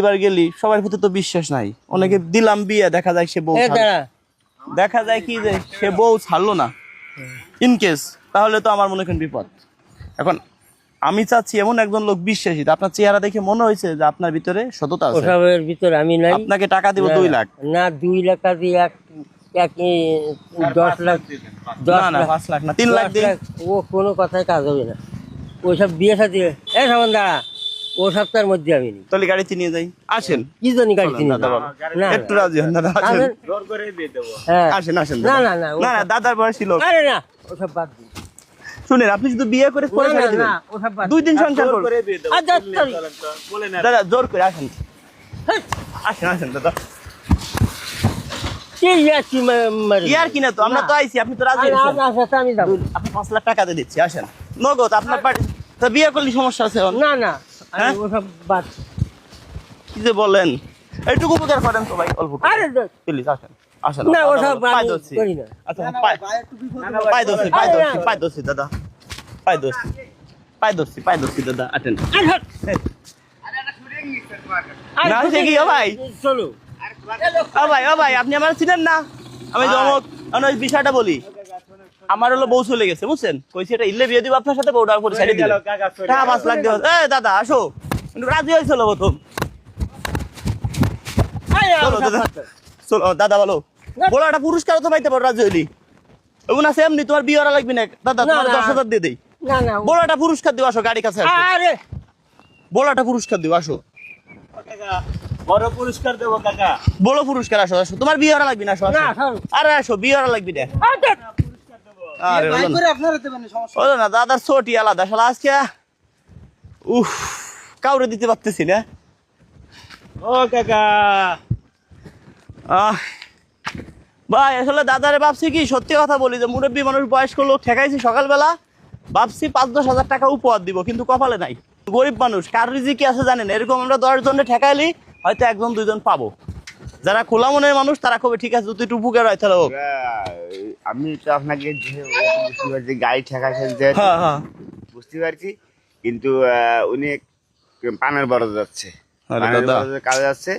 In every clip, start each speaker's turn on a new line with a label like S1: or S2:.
S1: এবার গেলি সবার প্রতি তো বিশ্বাস নাই, অনেকে দিলাম বিয়ে দেখা যায় সে বউ দেখা যায় কি যে সে বউ ছাড়লো না ইনকেস, তাহলে তো আমার মনে করেন বিপদ। এখন আমি চাচ্ছি এমন একজন লোক বিশ্বাসী, আপনার চেহারা দেখে মনে হয়েছে যে আপনার ভিতরে সততা আছে।
S2: ওসবের ভিতরে আমি নাই।
S1: আপনাকে টাকা দিব 2 লাখ
S2: না 2 লাখ দিয়ে এক 10 লাখ,
S1: না 5 লাখ না 3 লাখ দিন।
S2: ও কোনো কথায় কাজ হবে না। ওইসব বিয়ে সাথে সামান দাঁড়া, ও সপ্তাহের মধ্যে আমি নিই।
S1: তাহলে গাড়িতে নিয়ে যাই, আসেন।
S2: কি জানি গাড়িতে নিয়ে
S1: না একটু রাজি হন দাদা, আসেন।
S3: জোর করে বিয়ে দেবো।
S1: আসেন আসেন
S2: না
S1: দাদা।
S2: না না
S1: না না দাদার বয়সী লোক।
S2: আরে না ওসব বাদ দিন।
S1: শুনেন, আপনি শুধু বিয়ে করে পরে ছেড়ে দিবেন,
S2: না ওসব বাদ
S1: 2 দিন সংসার
S3: জোর
S1: করবেন।
S3: করে বিয়ে দেবো। বলে না
S1: দাদা জোর করে আসেন, আসেন আসেন দাদা। ইয়ার কিনা তো আমরা তো আইছি, আপনি তো রাজি হয়েছেন।
S2: আমি যাবো।
S1: আপনি 5 লাখ টাকা দিয়ে দিচ্ছি, আসেন নগদ। আপনার বাড়ি তা বিয়ে করলে সমস্যা আছে এখন?
S2: না না
S1: হ্যাঁ?
S2: ওসব বাদ।
S1: কি যে বলেন, এইটুকু উপকার করেন তো ভাই, অল্প
S2: আরে
S1: প্লিজ আসেন আসেন।
S2: না ওসব
S1: পায়ে
S2: আমি
S1: ধরছি।
S2: করি না।
S1: আচ্ছা পায়ে ধরছি পায়ে ধরছি পায়ে ধরছি দাদা, পায়ে ধরছি পায়ে ধরছি পায়ে ধরছি দাদা, আটেন। না সে কি ও ভাই,
S2: চলো
S1: ও ভাই আপনি আমার চিনেন না? আমি জমক ওই বিষয়টা বলি। আমার হলো বউ চলে গেছে বুঝছেন, কইছি এটা ইল্লে বিয়ে দিব আপনার সাথে, বউটার উপরে ছেড়ে দিল টাকা 5 লাখ দেব। দাদা আসো, কিন্তু রাজি হয়েছিল প্রথম। চলো দাদা চলো দাদা, বলো বলো একটা পুরস্কার তো পাইতে পারো রাজি হইলি। ওগুলো আছে এমনি, তোমার বিয়ে করা লাগবে না দাদা, তোমার 10,000 দিয়ে দেই।
S2: না না
S1: বলো একটা পুরস্কার দিও, আসো গাড়ি কাছে আসো।
S2: আরে
S1: বলো একটা পুরস্কার দিও, আসো।
S3: বড় পুরস্কার দেবো কাকা।
S1: বলো পুরস্কার, আসো আসো, তোমার বিয়ে করা লাগবে না, আসো আসো।
S2: না ছাড়ো।
S1: আরে আসো, বিয়ে করা লাগবে না। আরে বলো না দাদার ছোটি আলাদা শালা আজকে। উফ, কাউরে দিতে পারতেছি না।
S3: ও কাকা
S1: ভাই আসলে দাদারে ভাবছি কি, সত্যি কথা বলি যে মুরব্বী মানুষ বয়স্ক লোক ঠেকাইছি সকালবেলা, ভাবছি 5-10 হাজার টাকা উপহার দিব, কিন্তু কপালে নাই। গরিব মানুষ, কার রিজিক কি আছে জানেন? এরকম আমরা 10 জনে ঠেকাইলি হয়তো 1-2 জন পাবো। যারা খোলা মনের মানুষ তারা কবে ঠিক আছে, যদি একটু উপকার হয় তাহলে হোক।
S4: আমি তো আপনাকে বুঝতে পারছি গাড়ি ঠেকাছেন যে,
S1: হ্যাঁ হ্যাঁ
S4: বুঝতে পারছি, কিন্তু উনি পানের বড় যাচ্ছে,
S1: আরে দাদা।
S4: কাজে যাচ্ছে,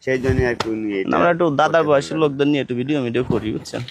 S4: সেই জন্য আর কি উনি
S1: আমরা একটু দাদার বয়সের লোকদের নিয়ে একটু ভিডিও করি বুঝছেন।